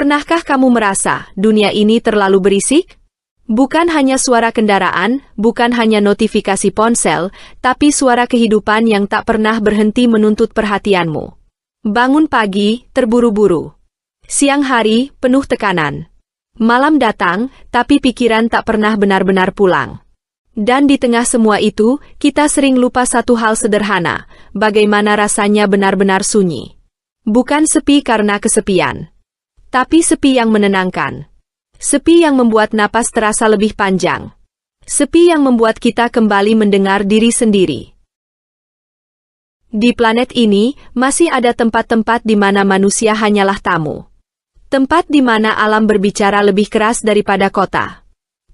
Pernahkah kamu merasa dunia ini terlalu berisik? Bukan hanya suara kendaraan, bukan hanya notifikasi ponsel, tapi suara kehidupan yang tak pernah berhenti menuntut perhatianmu. Bangun pagi, terburu-buru. Siang hari, penuh tekanan. Malam datang, tapi pikiran tak pernah benar-benar pulang. Dan di tengah semua itu, kita sering lupa satu hal sederhana, bagaimana rasanya benar-benar sunyi. Bukan sepi karena kesepian, tapi sepi yang menenangkan. Sepi yang membuat napas terasa lebih panjang. Sepi yang membuat kita kembali mendengar diri sendiri. Di planet ini, masih ada tempat-tempat di mana manusia hanyalah tamu. Tempat di mana alam berbicara lebih keras daripada kota.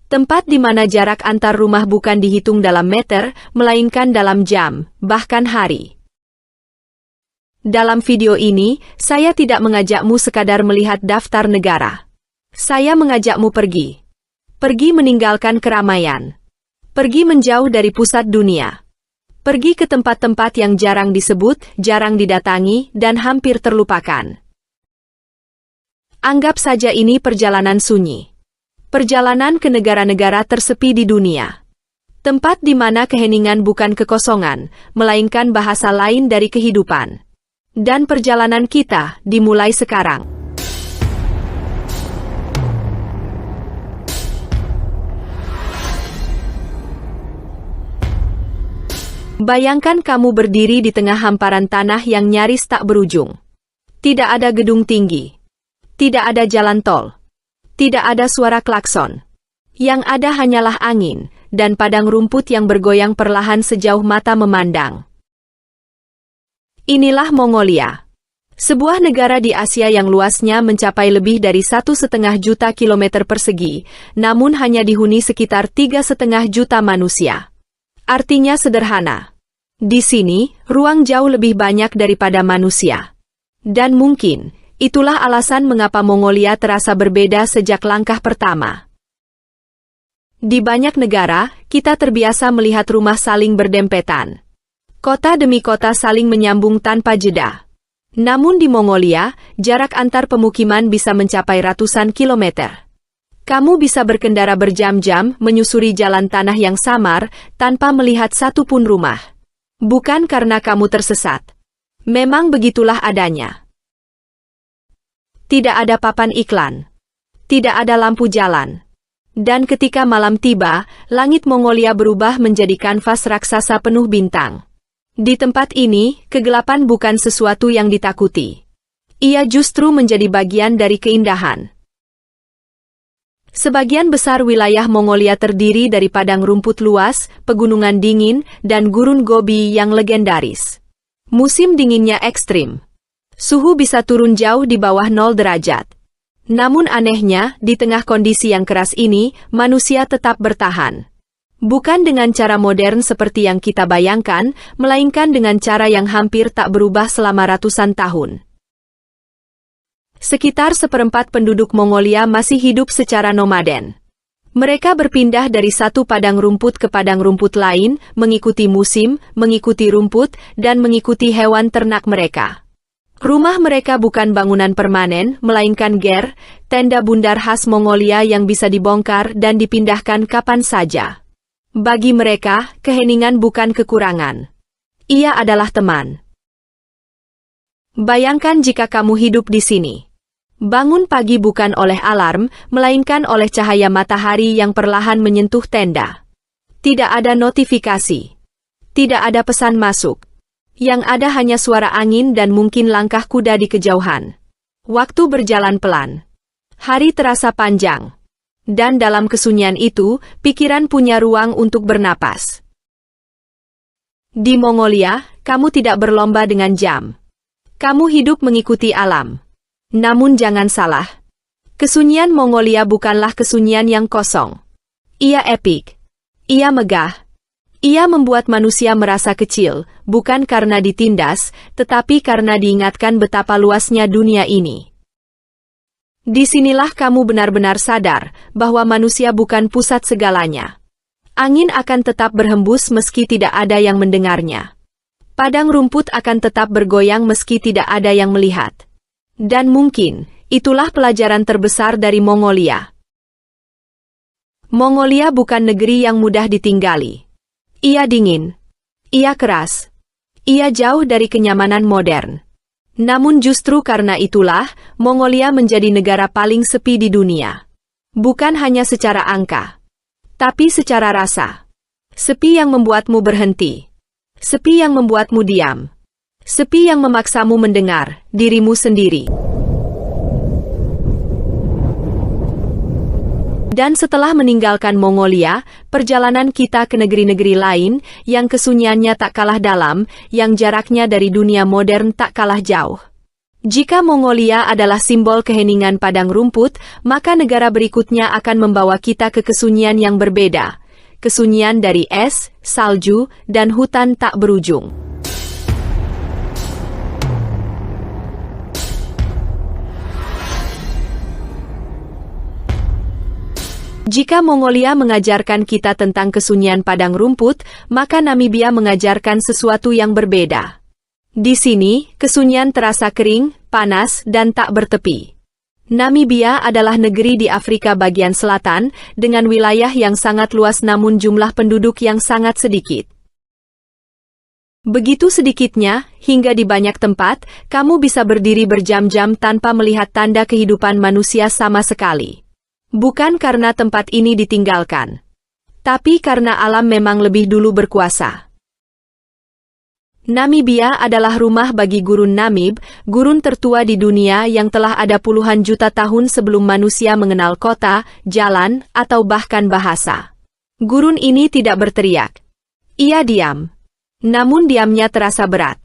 Tempat di mana jarak antar rumah bukan dihitung dalam meter, melainkan dalam jam, bahkan hari. Dalam video ini, saya tidak mengajakmu sekadar melihat daftar negara. Saya mengajakmu pergi. Pergi meninggalkan keramaian. Pergi menjauh dari pusat dunia. Pergi ke tempat-tempat yang jarang disebut, jarang didatangi, dan hampir terlupakan. Anggap saja ini perjalanan sunyi. Perjalanan ke negara-negara tersepi di dunia. Tempat di mana keheningan bukan kekosongan, melainkan bahasa lain dari kehidupan. Dan perjalanan kita dimulai sekarang. Bayangkan kamu berdiri di tengah hamparan tanah yang nyaris tak berujung. Tidak ada gedung tinggi. Tidak ada jalan tol. Tidak ada suara klakson. Yang ada hanyalah angin, dan padang rumput yang bergoyang perlahan sejauh mata memandang. Inilah Mongolia. Sebuah negara di Asia yang luasnya mencapai lebih dari 1,5 juta kilometer persegi, namun hanya dihuni sekitar 3,5 juta manusia. Artinya sederhana. Di sini, ruang jauh lebih banyak daripada manusia. Dan mungkin, itulah alasan mengapa Mongolia terasa berbeda sejak langkah pertama. Di banyak negara, kita terbiasa melihat rumah saling berdempetan. Kota demi kota saling menyambung tanpa jeda. Namun di Mongolia, jarak antar pemukiman bisa mencapai ratusan kilometer. Kamu bisa berkendara berjam-jam menyusuri jalan tanah yang samar tanpa melihat satupun rumah. Bukan karena kamu tersesat. Memang begitulah adanya. Tidak ada papan iklan. Tidak ada lampu jalan. Dan ketika malam tiba, langit Mongolia berubah menjadi kanvas raksasa penuh bintang. Di tempat ini, kegelapan bukan sesuatu yang ditakuti. Ia justru menjadi bagian dari keindahan. Sebagian besar wilayah Mongolia terdiri dari padang rumput luas, pegunungan dingin, dan gurun Gobi yang legendaris. Musim dinginnya ekstrim. Suhu bisa turun jauh di bawah 0 derajat. Namun anehnya, di tengah kondisi yang keras ini, manusia tetap bertahan. Bukan dengan cara modern seperti yang kita bayangkan, melainkan dengan cara yang hampir tak berubah selama ratusan tahun. Sekitar 1/4 penduduk Mongolia masih hidup secara nomaden. Mereka berpindah dari satu padang rumput ke padang rumput lain, mengikuti musim, mengikuti rumput, dan mengikuti hewan ternak mereka. Rumah mereka bukan bangunan permanen, melainkan ger, tenda bundar khas Mongolia yang bisa dibongkar dan dipindahkan kapan saja. Bagi mereka, keheningan bukan kekurangan. Ia adalah teman. Bayangkan jika kamu hidup di sini. Bangun pagi bukan oleh alarm, melainkan oleh cahaya matahari yang perlahan menyentuh tenda. Tidak ada notifikasi. Tidak ada pesan masuk. Yang ada hanya suara angin dan mungkin langkah kuda di kejauhan. Waktu berjalan pelan. Hari terasa panjang. Dan dalam kesunyian itu, pikiran punya ruang untuk bernapas. Di Mongolia, kamu tidak berlomba dengan jam. Kamu hidup mengikuti alam. Namun jangan salah. Kesunyian Mongolia bukanlah kesunyian yang kosong. Ia epik. Ia megah. Ia membuat manusia merasa kecil, bukan karena ditindas, tetapi karena diingatkan betapa luasnya dunia ini. Disinilah kamu benar-benar sadar bahwa manusia bukan pusat segalanya. Angin akan tetap berhembus meski tidak ada yang mendengarnya. Padang rumput akan tetap bergoyang meski tidak ada yang melihat. Dan mungkin, Itulah pelajaran terbesar dari Mongolia. Mongolia bukan negeri yang mudah ditinggali. Ia dingin. Ia keras. Ia jauh dari kenyamanan modern. Namun justru karena itulah, Mongolia menjadi negara paling sepi di dunia. Bukan hanya secara angka, tapi secara rasa. Sepi yang membuatmu berhenti. Sepi yang membuatmu diam. Sepi yang memaksamu mendengar dirimu sendiri. Dan setelah meninggalkan Mongolia, perjalanan kita ke negeri-negeri lain yang kesunyiannya tak kalah dalam, yang jaraknya dari dunia modern tak kalah jauh. Jika Mongolia adalah simbol keheningan padang rumput, maka negara berikutnya akan membawa kita ke kesunyian yang berbeda. Kesunyian dari es, salju, dan hutan tak berujung. Jika Mongolia mengajarkan kita tentang kesunyian padang rumput, maka Namibia mengajarkan sesuatu yang berbeda. Di sini, kesunyian terasa kering, panas, dan tak bertepi. Namibia adalah negeri di Afrika bagian selatan, dengan wilayah yang sangat luas namun jumlah penduduk yang sangat sedikit. Begitu sedikitnya, hingga di banyak tempat, kamu bisa berdiri berjam-jam tanpa melihat tanda kehidupan manusia sama sekali. Bukan karena tempat ini ditinggalkan, tapi karena alam memang lebih dulu berkuasa. Namibia adalah rumah bagi gurun Namib, gurun tertua di dunia yang telah ada puluhan juta tahun sebelum manusia mengenal kota, jalan, atau bahkan bahasa. Gurun ini tidak berteriak. Ia diam. Namun diamnya terasa berat.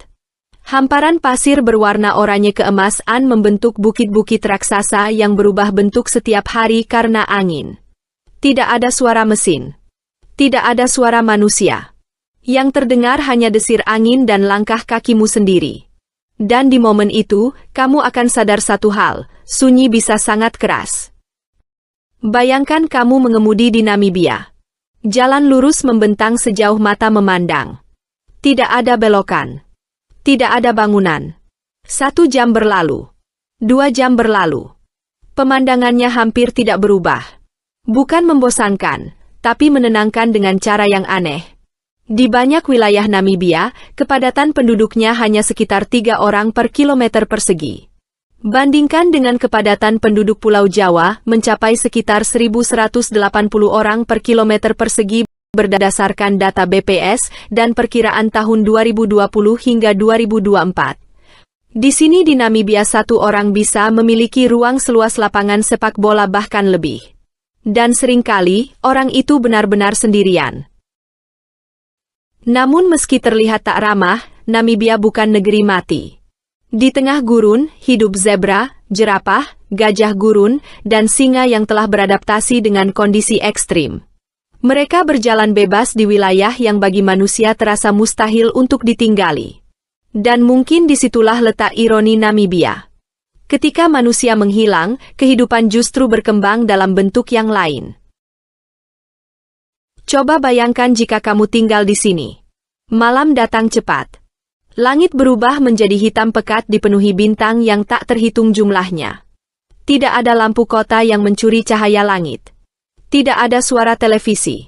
Hamparan pasir berwarna oranye keemasan membentuk bukit-bukit raksasa yang berubah bentuk setiap hari karena angin. Tidak ada suara mesin. Tidak ada suara manusia. Yang terdengar hanya desir angin dan langkah kakimu sendiri. Dan di momen itu, kamu akan sadar satu hal, sunyi bisa sangat keras. Bayangkan kamu mengemudi di Namibia. Jalan lurus membentang sejauh mata memandang. Tidak ada belokan. Tidak ada bangunan. 1 jam berlalu. 2 jam berlalu. Pemandangannya hampir tidak berubah. Bukan membosankan, tapi menenangkan dengan cara yang aneh. Di banyak wilayah Namibia, kepadatan penduduknya hanya sekitar 3 orang per kilometer persegi. Bandingkan dengan kepadatan penduduk Pulau Jawa mencapai sekitar 1.180 orang per kilometer persegi berdasarkan data BPS dan perkiraan tahun 2020 hingga 2024. Di sini di Namibia 1 orang bisa memiliki ruang seluas lapangan sepak bola bahkan lebih. Dan seringkali, orang itu benar-benar sendirian. Namun meski terlihat tak ramah, Namibia bukan negeri mati. Di tengah gurun, hidup zebra, jerapah, gajah gurun, dan singa yang telah beradaptasi dengan kondisi ekstrim. Mereka berjalan bebas di wilayah yang bagi manusia terasa mustahil untuk ditinggali. Dan mungkin disitulah letak ironi Namibia. Ketika manusia menghilang, kehidupan justru berkembang dalam bentuk yang lain. Coba bayangkan jika kamu tinggal di sini. Malam datang cepat. Langit berubah menjadi hitam pekat dipenuhi bintang yang tak terhitung jumlahnya. Tidak ada lampu kota yang mencuri cahaya langit. Tidak ada suara televisi.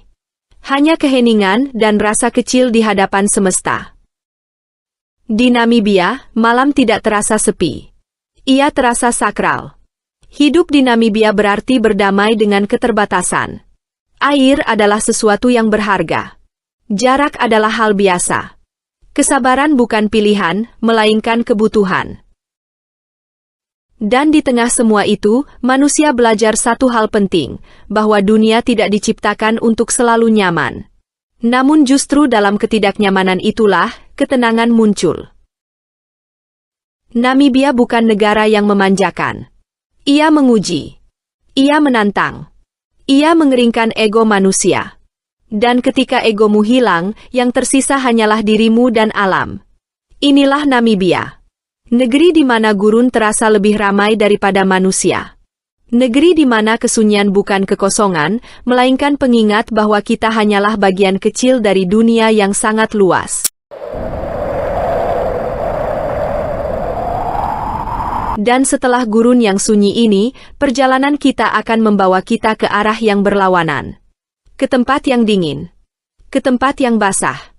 Hanya keheningan dan rasa kecil di hadapan semesta. Di Namibia, malam tidak terasa sepi. Ia terasa sakral. Hidup di Namibia berarti berdamai dengan keterbatasan. Air adalah sesuatu yang berharga. Jarak adalah hal biasa. Kesabaran bukan pilihan, melainkan kebutuhan. Dan di tengah semua itu, manusia belajar satu hal penting, bahwa dunia tidak diciptakan untuk selalu nyaman. Namun justru dalam ketidaknyamanan itulah, ketenangan muncul. Namibia bukan negara yang memanjakan. Ia menguji. Ia menantang. Ia mengeringkan ego manusia. Dan ketika egomu hilang, yang tersisa hanyalah dirimu dan alam. Inilah Namibia. Negeri di mana gurun terasa lebih ramai daripada manusia. Negeri di mana kesunyian bukan kekosongan, melainkan pengingat bahwa kita hanyalah bagian kecil dari dunia yang sangat luas. Dan setelah gurun yang sunyi ini, perjalanan kita akan membawa kita ke arah yang berlawanan. Ke tempat yang dingin. Ke tempat yang basah.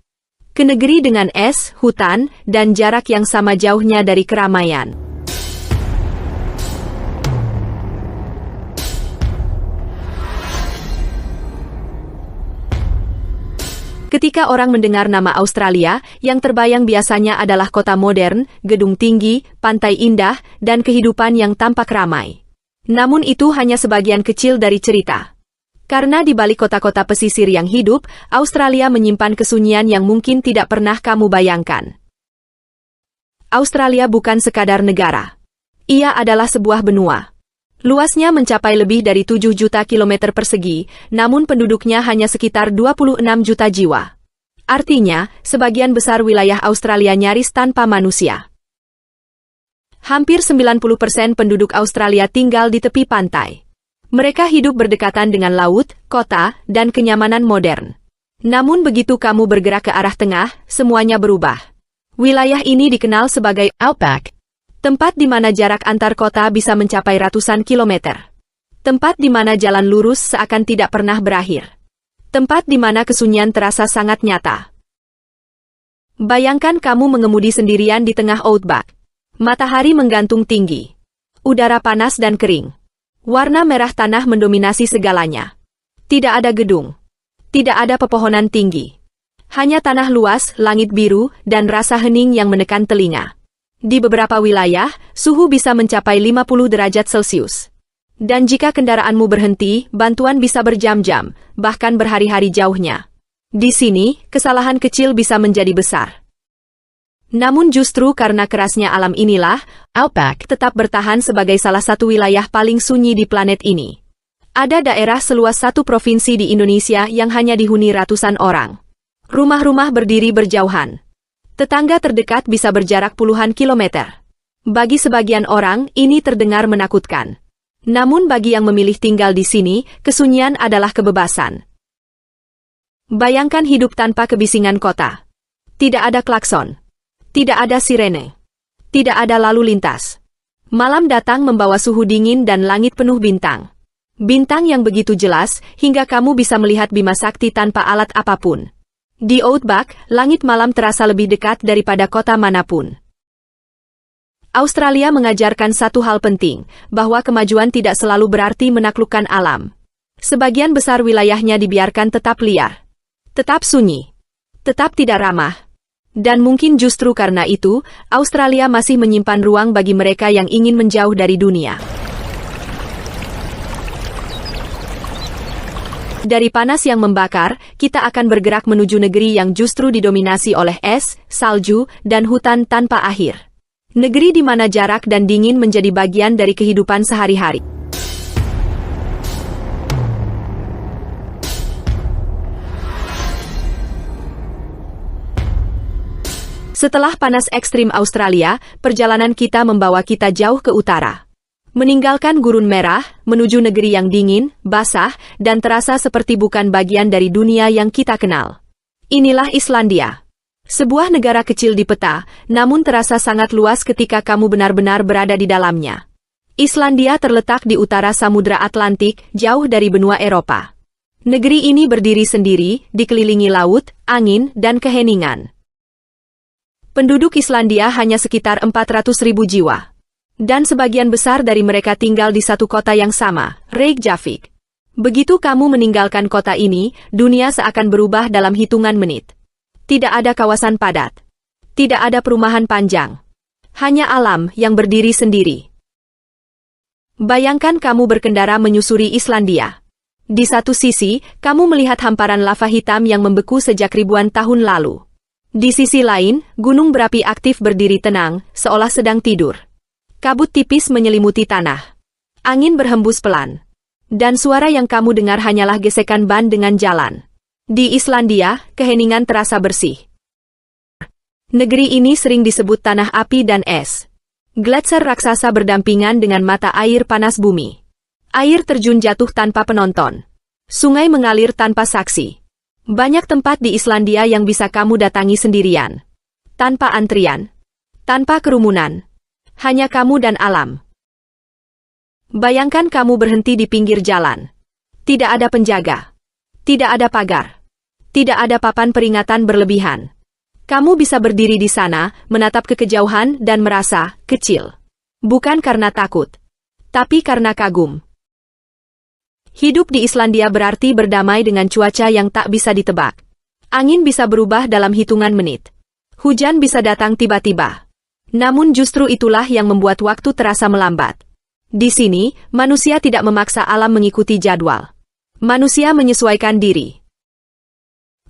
Ke negeri dengan es, hutan, dan jarak yang sama jauhnya dari keramaian. Ketika orang mendengar nama Australia, yang terbayang biasanya adalah kota modern, gedung tinggi, pantai indah, dan kehidupan yang tampak ramai. Namun itu hanya sebagian kecil dari cerita. Karena di balik kota-kota pesisir yang hidup, Australia menyimpan kesunyian yang mungkin tidak pernah kamu bayangkan. Australia bukan sekadar negara. Ia adalah sebuah benua. Luasnya mencapai lebih dari 7 juta kilometer persegi, namun penduduknya hanya sekitar 26 juta jiwa. Artinya, sebagian besar wilayah Australia nyaris tanpa manusia. Hampir 90% penduduk Australia tinggal di tepi pantai. Mereka hidup berdekatan dengan laut, kota, dan kenyamanan modern. Namun begitu kamu bergerak ke arah tengah, semuanya berubah. Wilayah ini dikenal sebagai Outback. Tempat di mana jarak antar kota bisa mencapai ratusan kilometer. Tempat di mana jalan lurus seakan tidak pernah berakhir. Tempat di mana kesunyian terasa sangat nyata. Bayangkan kamu mengemudi sendirian di tengah Outback. Matahari menggantung tinggi. Udara panas dan kering. Warna merah tanah mendominasi segalanya. Tidak ada gedung. Tidak ada pepohonan tinggi. Hanya tanah luas, langit biru, dan rasa hening yang menekan telinga. Di beberapa wilayah, suhu bisa mencapai 50 derajat Celcius. Dan jika kendaraanmu berhenti, bantuan bisa berjam-jam, bahkan berhari-hari jauhnya. Di sini, kesalahan kecil bisa menjadi besar. Namun justru karena kerasnya alam inilah, Outback tetap bertahan sebagai salah satu wilayah paling sunyi di planet ini. Ada daerah seluas satu provinsi di Indonesia yang hanya dihuni ratusan orang. Rumah-rumah berdiri berjauhan. Tetangga terdekat bisa berjarak puluhan kilometer. Bagi sebagian orang, ini terdengar menakutkan. Namun bagi yang memilih tinggal di sini, kesunyian adalah kebebasan. Bayangkan hidup tanpa kebisingan kota. Tidak ada klakson. Tidak ada sirene. Tidak ada lalu lintas. Malam datang membawa suhu dingin dan langit penuh bintang. Bintang yang begitu jelas, hingga kamu bisa melihat Bima Sakti tanpa alat apapun. Di Outback, langit malam terasa lebih dekat daripada kota manapun. Australia mengajarkan satu hal penting, bahwa kemajuan tidak selalu berarti menaklukkan alam. Sebagian besar wilayahnya dibiarkan tetap liar. Tetap sunyi. Tetap tidak ramah. Dan mungkin justru karena itu, Australia masih menyimpan ruang bagi mereka yang ingin menjauh dari dunia. Dari panas yang membakar, kita akan bergerak menuju negeri yang justru didominasi oleh es, salju, dan hutan tanpa akhir. Negeri di mana jarak dan dingin menjadi bagian dari kehidupan sehari-hari. Setelah panas ekstrim Australia, perjalanan kita membawa kita jauh ke utara. Meninggalkan gurun merah, menuju negeri yang dingin, basah, dan terasa seperti bukan bagian dari dunia yang kita kenal. Inilah Islandia. Sebuah negara kecil di peta, namun terasa sangat luas ketika kamu benar-benar berada di dalamnya. Islandia terletak di utara Samudra Atlantik, jauh dari benua Eropa. Negeri ini berdiri sendiri, dikelilingi laut, angin, dan keheningan. Penduduk Islandia hanya sekitar 400.000 jiwa. Dan sebagian besar dari mereka tinggal di satu kota yang sama, Reykjavik. Begitu kamu meninggalkan kota ini, dunia seakan berubah dalam hitungan menit. Tidak ada kawasan padat. Tidak ada perumahan panjang. Hanya alam yang berdiri sendiri. Bayangkan kamu berkendara menyusuri Islandia. Di satu sisi, kamu melihat hamparan lava hitam yang membeku sejak ribuan tahun lalu. Di sisi lain, gunung berapi aktif berdiri tenang, seolah sedang tidur. Kabut tipis menyelimuti tanah. Angin berhembus pelan. Dan suara yang kamu dengar hanyalah gesekan ban dengan jalan. Di Islandia, keheningan terasa bersih. Negeri ini sering disebut tanah api dan es. Gletser raksasa berdampingan dengan mata air panas bumi. Air terjun jatuh tanpa penonton. Sungai mengalir tanpa saksi. Banyak tempat di Islandia yang bisa kamu datangi sendirian. Tanpa antrian. Tanpa kerumunan. Hanya kamu dan alam. Bayangkan kamu berhenti di pinggir jalan. Tidak ada penjaga. Tidak ada pagar. Tidak ada papan peringatan berlebihan. Kamu bisa berdiri di sana, menatap ke kejauhan dan merasa kecil. Bukan karena takut, tapi karena kagum. Hidup di Islandia berarti berdamai dengan cuaca yang tak bisa ditebak. Angin bisa berubah dalam hitungan menit. Hujan bisa datang tiba-tiba. Namun justru itulah yang membuat waktu terasa melambat. Di sini, manusia tidak memaksa alam mengikuti jadwal. Manusia menyesuaikan diri.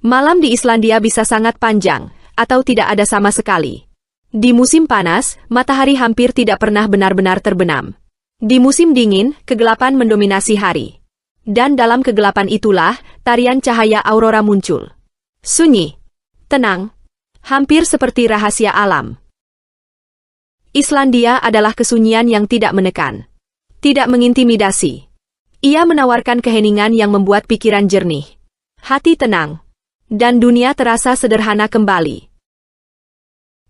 Malam di Islandia bisa sangat panjang, atau tidak ada sama sekali. Di musim panas, matahari hampir tidak pernah benar-benar terbenam. Di musim dingin, kegelapan mendominasi hari. Dan dalam kegelapan itulah, tarian cahaya aurora muncul. Sunyi. Tenang. Hampir seperti rahasia alam. Islandia adalah kesunyian yang tidak menekan. Tidak mengintimidasi. Ia menawarkan keheningan yang membuat pikiran jernih. Hati tenang. Dan dunia terasa sederhana kembali.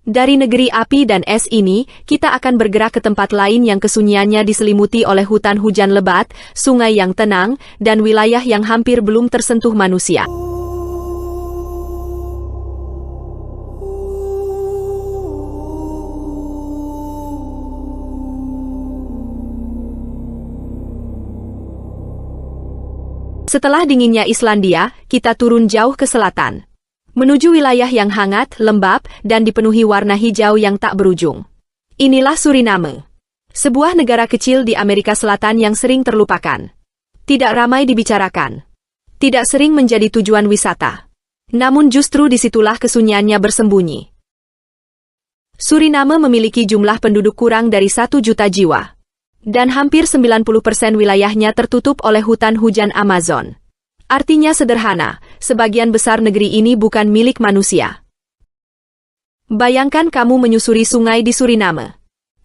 Dari negeri api dan es ini, kita akan bergerak ke tempat lain yang kesunyiannya diselimuti oleh hutan hujan lebat, sungai yang tenang, dan wilayah yang hampir belum tersentuh manusia. Setelah dinginnya Islandia, kita turun jauh ke selatan. Menuju wilayah yang hangat, lembab, dan dipenuhi warna hijau yang tak berujung. Inilah Suriname. Sebuah negara kecil di Amerika Selatan yang sering terlupakan. Tidak ramai dibicarakan. Tidak sering menjadi tujuan wisata. Namun justru disitulah kesunyiannya bersembunyi. Suriname memiliki jumlah penduduk kurang dari 1 juta jiwa. Dan hampir 90% wilayahnya tertutup oleh hutan hujan Amazon. Artinya sederhana, sebagian besar negeri ini bukan milik manusia. Bayangkan kamu menyusuri sungai di Suriname.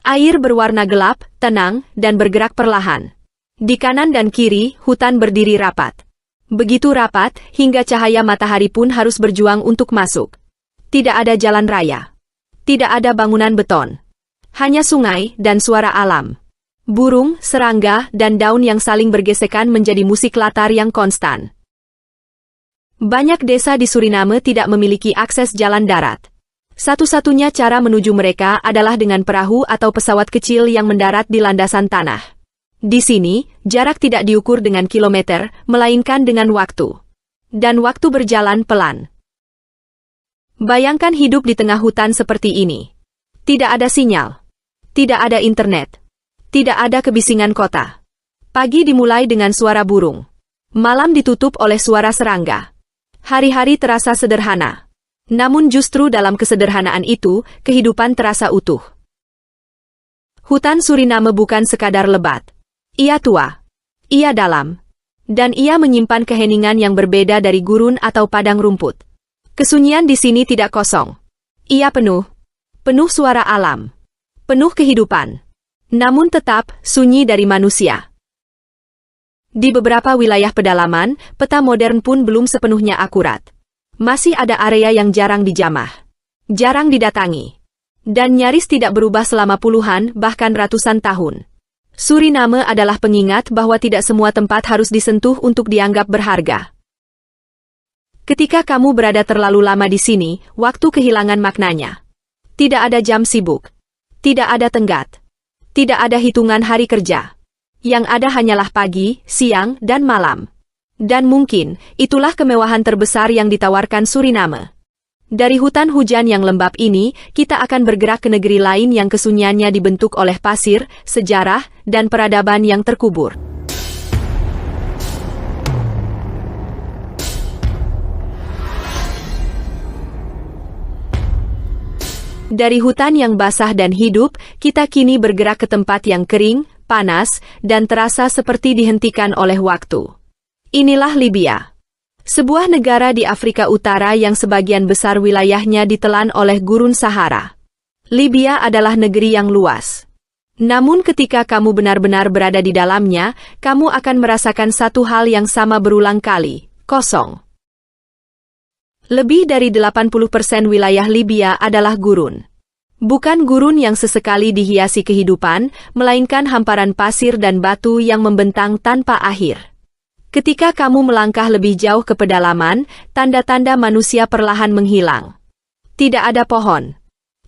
Air berwarna gelap, tenang, dan bergerak perlahan. Di kanan dan kiri, hutan berdiri rapat. Begitu rapat, hingga cahaya matahari pun harus berjuang untuk masuk. Tidak ada jalan raya. Tidak ada bangunan beton. Hanya sungai dan suara alam. Burung, serangga, dan daun yang saling bergesekan menjadi musik latar yang konstan. Banyak desa di Suriname tidak memiliki akses jalan darat. Satu-satunya cara menuju mereka adalah dengan perahu atau pesawat kecil yang mendarat di landasan tanah. Di sini, jarak tidak diukur dengan kilometer, melainkan dengan waktu. Dan waktu berjalan pelan. Bayangkan hidup di tengah hutan seperti ini. Tidak ada sinyal. Tidak ada internet. Tidak ada kebisingan kota. Pagi dimulai dengan suara burung. Malam ditutup oleh suara serangga. Hari-hari terasa sederhana. Namun justru dalam kesederhanaan itu, kehidupan terasa utuh. Hutan Suriname bukan sekadar lebat. Ia tua. Ia dalam. Dan ia menyimpan keheningan yang berbeda dari gurun atau padang rumput. Kesunyian di sini tidak kosong. Ia penuh. Penuh suara alam. Penuh kehidupan. Namun tetap sunyi dari manusia. Di beberapa wilayah pedalaman, peta modern pun belum sepenuhnya akurat. Masih ada area yang jarang dijamah. Jarang didatangi. Dan nyaris tidak berubah selama puluhan, bahkan ratusan tahun. Suriname adalah pengingat bahwa tidak semua tempat harus disentuh untuk dianggap berharga. Ketika kamu berada terlalu lama di sini, waktu kehilangan maknanya. Tidak ada jam sibuk. Tidak ada tenggat. Tidak ada hitungan hari kerja. Yang ada hanyalah pagi, siang, dan malam. Dan mungkin, itulah kemewahan terbesar yang ditawarkan Suriname. Dari hutan hujan yang lembab ini, kita akan bergerak ke negeri lain yang kesunyiannya dibentuk oleh pasir, sejarah, dan peradaban yang terkubur. Dari hutan yang basah dan hidup, kita kini bergerak ke tempat yang kering, panas, dan terasa seperti dihentikan oleh waktu. Inilah Libya. Sebuah negara di Afrika Utara yang sebagian besar wilayahnya ditelan oleh gurun Sahara. Libya adalah negeri yang luas. Namun ketika kamu benar-benar berada di dalamnya, kamu akan merasakan satu hal yang sama berulang kali, kosong. Lebih dari 80% wilayah Libya adalah gurun. Bukan gurun yang sesekali dihiasi kehidupan, melainkan hamparan pasir dan batu yang membentang tanpa akhir. Ketika kamu melangkah lebih jauh ke pedalaman, tanda-tanda manusia perlahan menghilang. Tidak ada pohon.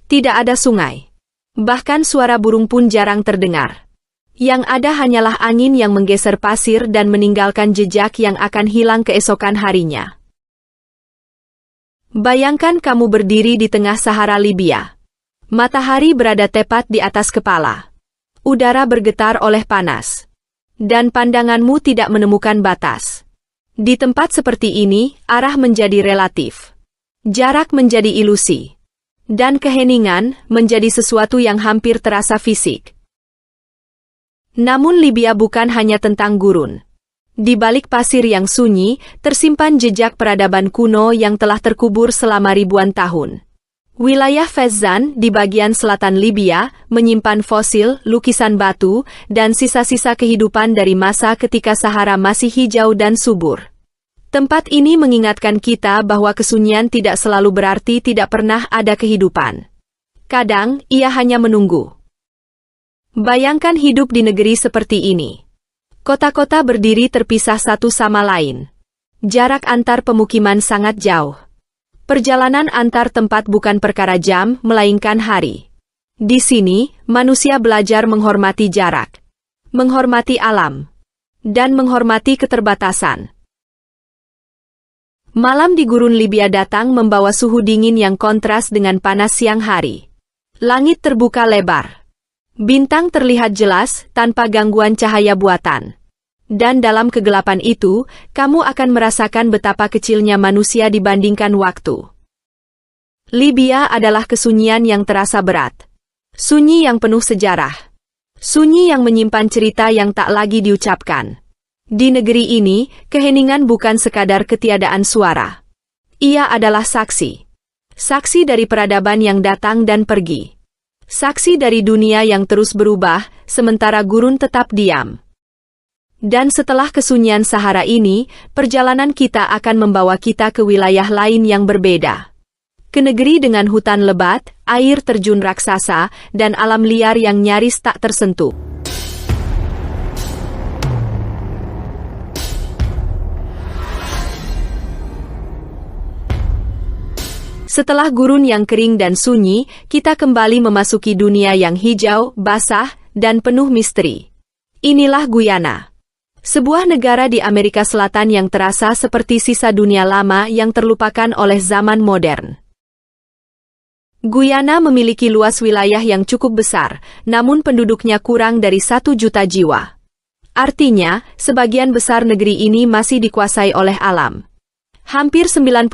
Tidak ada sungai. Bahkan suara burung pun jarang terdengar. Yang ada hanyalah angin yang menggeser pasir dan meninggalkan jejak yang akan hilang keesokan harinya. Bayangkan kamu berdiri di tengah Sahara Libya. Matahari berada tepat di atas kepala. Udara bergetar oleh panas. Dan pandanganmu tidak menemukan batas. Di tempat seperti ini, arah menjadi relatif. Jarak menjadi ilusi. Dan keheningan menjadi sesuatu yang hampir terasa fisik. Namun Libya bukan hanya tentang gurun. Di balik pasir yang sunyi, tersimpan jejak peradaban kuno yang telah terkubur selama ribuan tahun. Wilayah Fezzan di bagian selatan Libya menyimpan fosil, lukisan batu, dan sisa-sisa kehidupan dari masa ketika Sahara masih hijau dan subur. Tempat ini mengingatkan kita bahwa kesunyian tidak selalu berarti tidak pernah ada kehidupan. Kadang, ia hanya menunggu. Bayangkan hidup di negeri seperti ini. Kota-kota berdiri terpisah satu sama lain. Jarak antar pemukiman sangat jauh. Perjalanan antar tempat bukan perkara jam, melainkan hari. Di sini, manusia belajar menghormati jarak, menghormati alam, dan menghormati keterbatasan. Malam di gurun Libya datang membawa suhu dingin yang kontras dengan panas siang hari. Langit terbuka lebar. Bintang terlihat jelas tanpa gangguan cahaya buatan. Dan dalam kegelapan itu, kamu akan merasakan betapa kecilnya manusia dibandingkan waktu. Libya adalah kesunyian yang terasa berat. Sunyi yang penuh sejarah. Sunyi yang menyimpan cerita yang tak lagi diucapkan. Di negeri ini, keheningan bukan sekadar ketiadaan suara. Ia adalah saksi. Saksi dari peradaban yang datang dan pergi. Saksi dari dunia yang terus berubah, sementara gurun tetap diam. Dan setelah kesunyian Sahara ini, perjalanan kita akan membawa kita ke wilayah lain yang berbeda. Ke negeri dengan hutan lebat, air terjun raksasa, dan alam liar yang nyaris tak tersentuh. Setelah gurun yang kering dan sunyi, kita kembali memasuki dunia yang hijau, basah, dan penuh misteri. Inilah Guyana. Sebuah negara di Amerika Selatan yang terasa seperti sisa dunia lama yang terlupakan oleh zaman modern. Guyana memiliki luas wilayah yang cukup besar, namun penduduknya kurang dari 1 juta jiwa. Artinya, sebagian besar negeri ini masih dikuasai oleh alam. Hampir 90%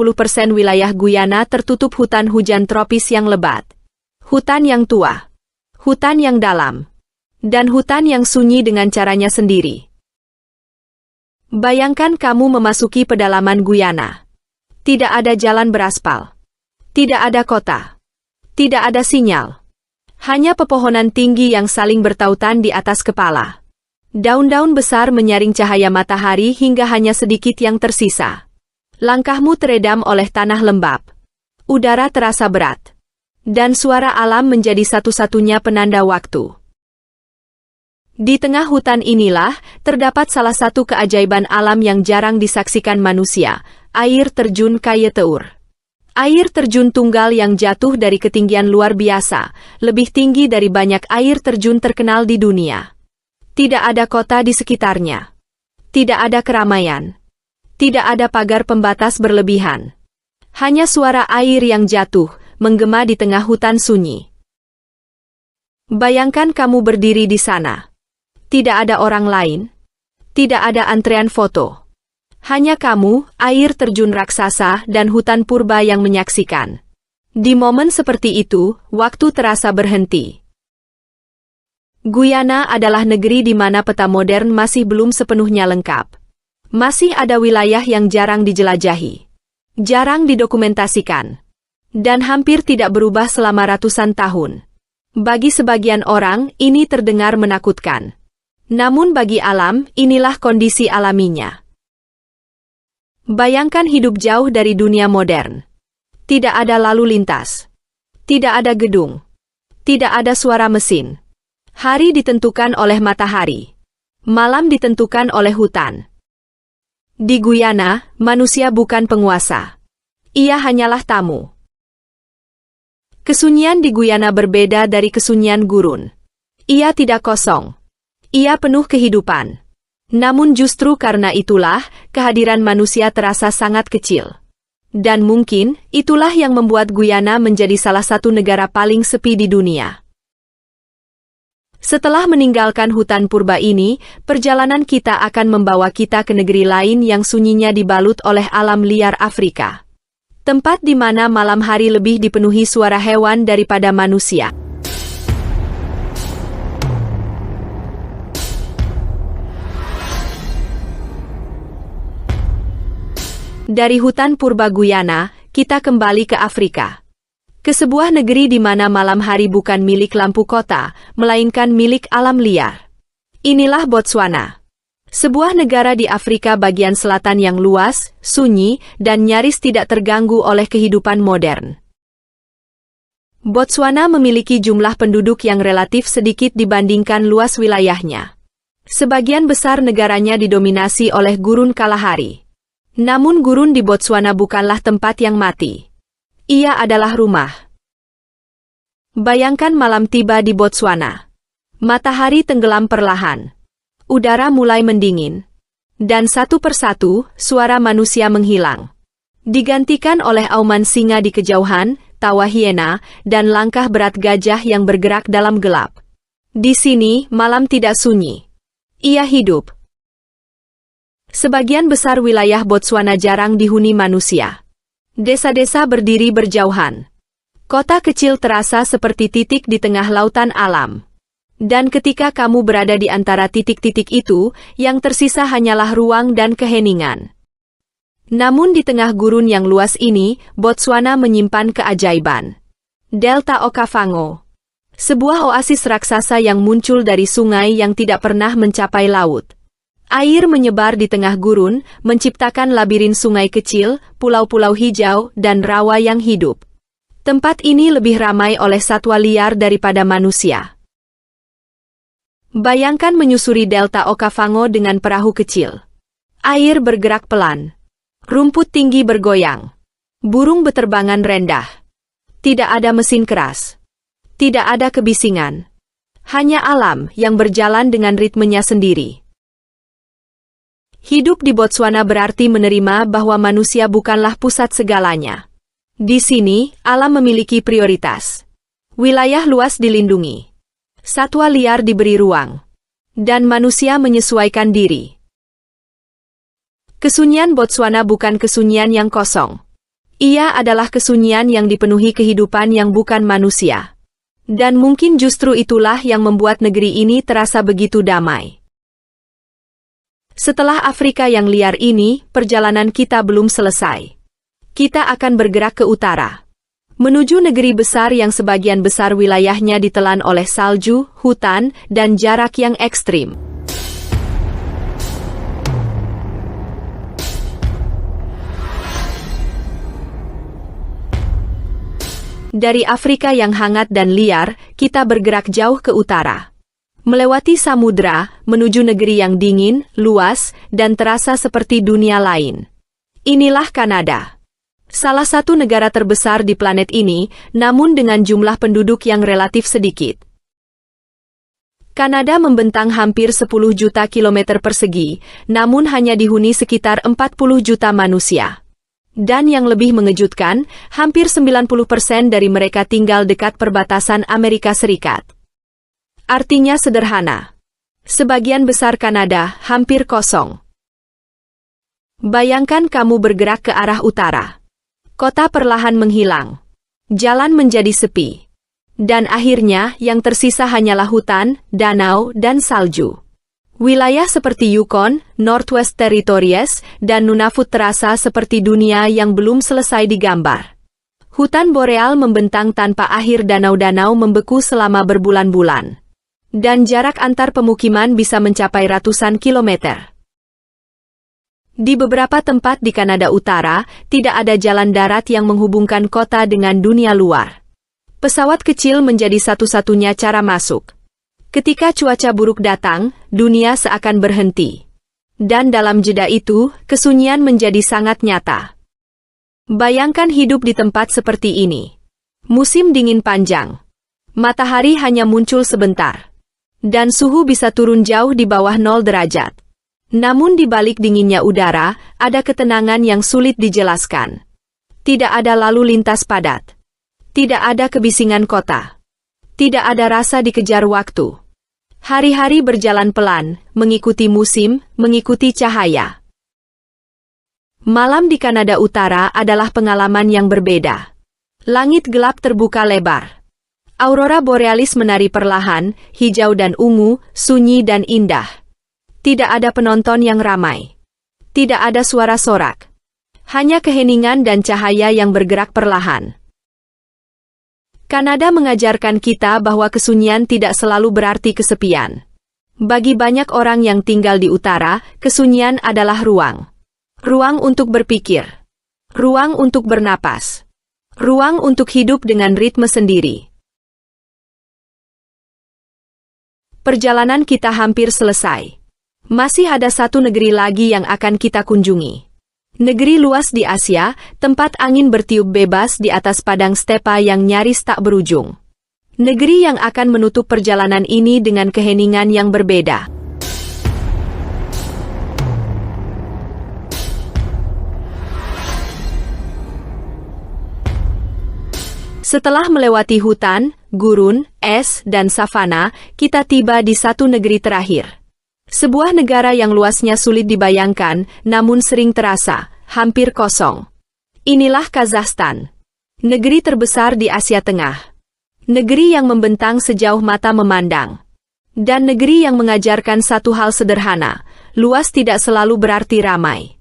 wilayah Guyana tertutup hutan hujan tropis yang lebat. Hutan yang tua. Hutan yang dalam. Dan hutan yang sunyi dengan caranya sendiri. Bayangkan kamu memasuki pedalaman Guyana. Tidak ada jalan beraspal. Tidak ada kota. Tidak ada sinyal. Hanya pepohonan tinggi yang saling bertautan di atas kepala. Daun-daun besar menyaring cahaya matahari hingga hanya sedikit yang tersisa. Langkahmu teredam oleh tanah lembab. Udara terasa berat. Dan suara alam menjadi satu-satunya penanda waktu. Di tengah hutan inilah, terdapat salah satu keajaiban alam yang jarang disaksikan manusia, air terjun Kayeteur. Air terjun tunggal yang jatuh dari ketinggian luar biasa, lebih tinggi dari banyak air terjun terkenal di dunia. Tidak ada kota di sekitarnya. Tidak ada keramaian. Tidak ada pagar pembatas berlebihan. Hanya suara air yang jatuh, menggema di tengah hutan sunyi. Bayangkan kamu berdiri di sana. Tidak ada orang lain. Tidak ada antrean foto. Hanya kamu, air terjun raksasa, dan hutan purba yang menyaksikan. Di momen seperti itu, waktu terasa berhenti. Guyana adalah negeri di mana peta modern masih belum sepenuhnya lengkap. Masih ada wilayah yang jarang dijelajahi. Jarang didokumentasikan. Dan hampir tidak berubah selama ratusan tahun. Bagi sebagian orang, ini terdengar menakutkan. Namun bagi alam, inilah kondisi alaminya. Bayangkan hidup jauh dari dunia modern. Tidak ada lalu lintas. Tidak ada gedung. Tidak ada suara mesin. Hari ditentukan oleh matahari. Malam ditentukan oleh hutan. Di Guyana, manusia bukan penguasa. Ia hanyalah tamu. Kesunyian di Guyana berbeda dari kesunyian gurun. Ia tidak kosong. Ia penuh kehidupan. Namun justru karena itulah, kehadiran manusia terasa sangat kecil. Dan mungkin, itulah yang membuat Guyana menjadi salah satu negara paling sepi di dunia. Setelah meninggalkan hutan purba ini, perjalanan kita akan membawa kita ke negeri lain yang sunyinya dibalut oleh alam liar Afrika. Tempat di mana malam hari lebih dipenuhi suara hewan daripada manusia. Dari hutan purba Guyana, kita kembali ke Afrika. Ke sebuah negeri di mana malam hari bukan milik lampu kota, melainkan milik alam liar. Inilah Botswana. Sebuah negara di Afrika bagian selatan yang luas, sunyi, dan nyaris tidak terganggu oleh kehidupan modern. Botswana memiliki jumlah penduduk yang relatif sedikit dibandingkan luas wilayahnya. Sebagian besar negaranya didominasi oleh gurun Kalahari. Namun gurun di Botswana bukanlah tempat yang mati. Ia adalah rumah. Bayangkan malam tiba di Botswana. Matahari tenggelam perlahan. Udara mulai mendingin. Dan satu persatu, suara manusia menghilang. Digantikan oleh auman singa di kejauhan, tawa hiena, dan langkah berat gajah yang bergerak dalam gelap. Di sini, malam tidak sunyi. Ia hidup. Sebagian besar wilayah Botswana jarang dihuni manusia. Desa-desa berdiri berjauhan. Kota kecil terasa seperti titik di tengah lautan alam. Dan ketika kamu berada di antara titik-titik itu, yang tersisa hanyalah ruang dan keheningan. Namun di tengah gurun yang luas ini, Botswana menyimpan keajaiban. Delta Okavango. Sebuah oasis raksasa yang muncul dari sungai yang tidak pernah mencapai laut. Air menyebar di tengah gurun, menciptakan labirin sungai kecil, pulau-pulau hijau, dan rawa yang hidup. Tempat ini lebih ramai oleh satwa liar daripada manusia. Bayangkan menyusuri Delta Okavango dengan perahu kecil. Air bergerak pelan. Rumput tinggi bergoyang. Burung beterbangan rendah. Tidak ada mesin keras. Tidak ada kebisingan. Hanya alam yang berjalan dengan ritmenya sendiri. Hidup di Botswana berarti menerima bahwa manusia bukanlah pusat segalanya. Di sini, alam memiliki prioritas. Wilayah luas dilindungi. Satwa liar diberi ruang. Dan manusia menyesuaikan diri. Kesunyian Botswana bukan kesunyian yang kosong. Ia adalah kesunyian yang dipenuhi kehidupan yang bukan manusia. Dan mungkin justru itulah yang membuat negeri ini terasa begitu damai. Setelah Afrika yang liar ini, perjalanan kita belum selesai. Kita akan bergerak ke utara. Menuju negeri besar yang sebagian besar wilayahnya ditelan oleh salju, hutan, dan jarak yang ekstrim. Dari Afrika yang hangat dan liar, kita bergerak jauh ke utara. Melewati samudra, menuju negeri yang dingin, luas, dan terasa seperti dunia lain. Inilah Kanada. Salah satu negara terbesar di planet ini, namun dengan jumlah penduduk yang relatif sedikit. Kanada membentang hampir 10 juta kilometer persegi, namun hanya dihuni sekitar 40 juta manusia. Dan yang lebih mengejutkan, hampir 90% dari mereka tinggal dekat perbatasan Amerika Serikat. Artinya sederhana. Sebagian besar Kanada hampir kosong. Bayangkan kamu bergerak ke arah utara. Kota perlahan menghilang. Jalan menjadi sepi. Dan akhirnya yang tersisa hanyalah hutan, danau, dan salju. Wilayah seperti Yukon, Northwest Territories, dan Nunavut terasa seperti dunia yang belum selesai digambar. Hutan boreal membentang tanpa akhir, danau-danau membeku selama berbulan-bulan. Dan jarak antar pemukiman bisa mencapai ratusan kilometer. Di beberapa tempat di Kanada Utara, tidak ada jalan darat yang menghubungkan kota dengan dunia luar. Pesawat kecil menjadi satu-satunya cara masuk. Ketika cuaca buruk datang, dunia seakan berhenti. Dan dalam jeda itu, kesunyian menjadi sangat nyata. Bayangkan hidup di tempat seperti ini. Musim dingin panjang. Matahari hanya muncul sebentar. Dan suhu bisa turun jauh di bawah 0 derajat. Namun di balik dinginnya udara, ada ketenangan yang sulit dijelaskan. Tidak ada lalu lintas padat. Tidak ada kebisingan kota. Tidak ada rasa dikejar waktu. Hari-hari berjalan pelan, mengikuti musim, mengikuti cahaya. Malam di Kanada Utara adalah pengalaman yang berbeda. Langit gelap terbuka lebar. Aurora borealis menari perlahan, hijau dan ungu, sunyi dan indah. Tidak ada penonton yang ramai. Tidak ada suara sorak. Hanya keheningan dan cahaya yang bergerak perlahan. Kanada mengajarkan kita bahwa kesunyian tidak selalu berarti kesepian. Bagi banyak orang yang tinggal di utara, kesunyian adalah ruang. Ruang untuk berpikir. Ruang untuk bernapas. Ruang untuk hidup dengan ritme sendiri. Perjalanan kita hampir selesai. Masih ada satu negeri lagi yang akan kita kunjungi. Negeri luas di Asia, tempat angin bertiup bebas di atas padang stepa yang nyaris tak berujung. Negeri yang akan menutup perjalanan ini dengan keheningan yang berbeda. Setelah melewati hutan, gurun, es, dan savana, kita tiba di satu negeri terakhir. Sebuah negara yang luasnya sulit dibayangkan, namun sering terasa, hampir kosong. Inilah Kazakhstan. Negeri terbesar di Asia Tengah. Negeri yang membentang sejauh mata memandang. Dan negeri yang mengajarkan satu hal sederhana, luas tidak selalu berarti ramai.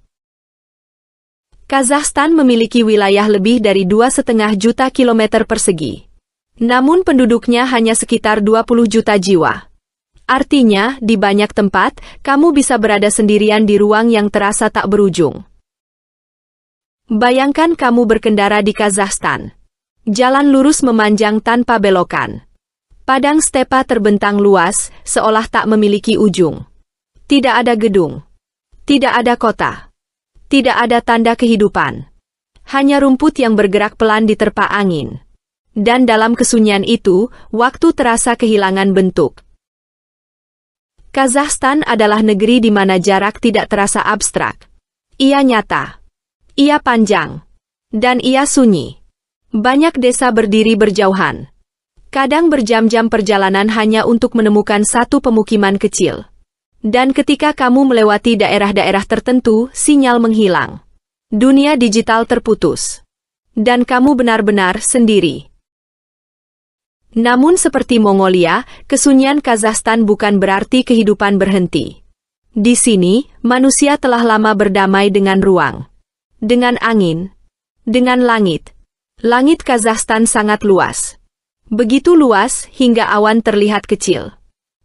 Kazakhstan memiliki wilayah lebih dari 2,5 juta kilometer persegi. Namun penduduknya hanya sekitar 20 juta jiwa. Artinya, di banyak tempat, kamu bisa berada sendirian di ruang yang terasa tak berujung. Bayangkan kamu berkendara di Kazakhstan. Jalan lurus memanjang tanpa belokan. Padang stepa terbentang luas, seolah tak memiliki ujung. Tidak ada gedung. Tidak ada kota. Tidak ada tanda kehidupan. Hanya rumput yang bergerak pelan diterpa angin. Dan dalam kesunyian itu, waktu terasa kehilangan bentuk. Kazakhstan adalah negeri di mana jarak tidak terasa abstrak. Ia nyata. Ia panjang. Dan ia sunyi. Banyak desa berdiri berjauhan. Kadang berjam-jam perjalanan hanya untuk menemukan satu pemukiman kecil. Dan ketika kamu melewati daerah-daerah tertentu, sinyal menghilang. Dunia digital terputus. Dan kamu benar-benar sendiri. Namun seperti Mongolia, kesunyian Kazakhstan bukan berarti kehidupan berhenti. Di sini, manusia telah lama berdamai dengan ruang. Dengan angin. Dengan langit. Langit Kazakhstan sangat luas. Begitu luas hingga awan terlihat kecil.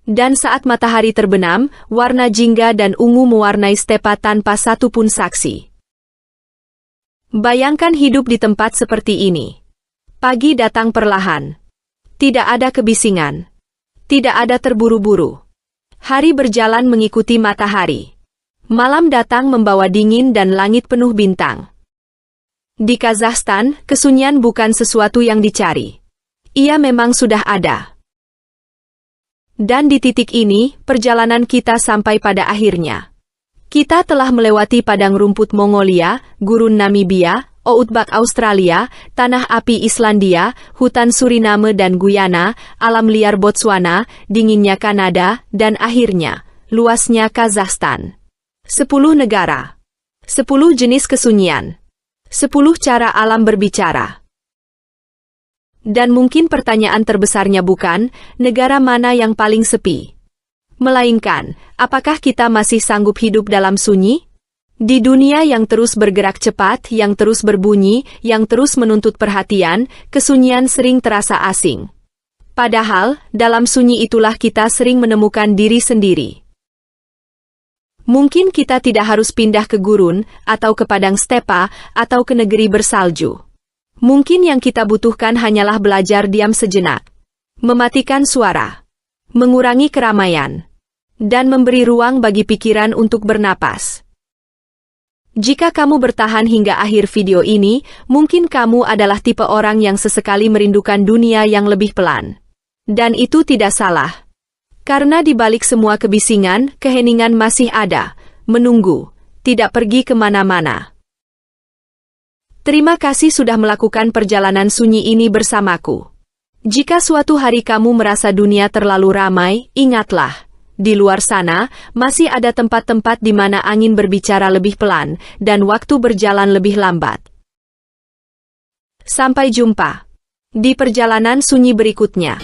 Dan saat matahari terbenam, warna jingga dan ungu mewarnai stepa tanpa satu pun saksi. Bayangkan hidup di tempat seperti ini. Pagi datang perlahan. Tidak ada kebisingan. Tidak ada terburu-buru. Hari berjalan mengikuti matahari. Malam datang membawa dingin dan langit penuh bintang. Di Kazakhstan, kesunyian bukan sesuatu yang dicari. Ia memang sudah ada. Dan di titik ini, perjalanan kita sampai pada akhirnya. Kita telah melewati padang rumput Mongolia, gurun Namibia, Outback Australia, tanah api Islandia, hutan Suriname dan Guyana, alam liar Botswana, dinginnya Kanada, dan akhirnya, luasnya Kazakhstan. 10 negara. 10 jenis kesunyian. 10 cara alam berbicara. Dan mungkin pertanyaan terbesarnya bukan, negara mana yang paling sepi? Melainkan, apakah kita masih sanggup hidup dalam sunyi? Di dunia yang terus bergerak cepat, yang terus berbunyi, yang terus menuntut perhatian, kesunyian sering terasa asing. Padahal, dalam sunyi itulah kita sering menemukan diri sendiri. Mungkin kita tidak harus pindah ke gurun, atau ke padang stepa, atau ke negeri bersalju. Mungkin yang kita butuhkan hanyalah belajar diam sejenak, mematikan suara, mengurangi keramaian, dan memberi ruang bagi pikiran untuk bernapas. Jika kamu bertahan hingga akhir video ini, mungkin kamu adalah tipe orang yang sesekali merindukan dunia yang lebih pelan. Dan itu tidak salah. Karena di balik semua kebisingan, keheningan masih ada, menunggu, tidak pergi kemana-mana. Terima kasih sudah melakukan perjalanan sunyi ini bersamaku. Jika suatu hari kamu merasa dunia terlalu ramai, ingatlah, di luar sana masih ada tempat-tempat di mana angin berbicara lebih pelan dan waktu berjalan lebih lambat. Sampai jumpa di perjalanan sunyi berikutnya.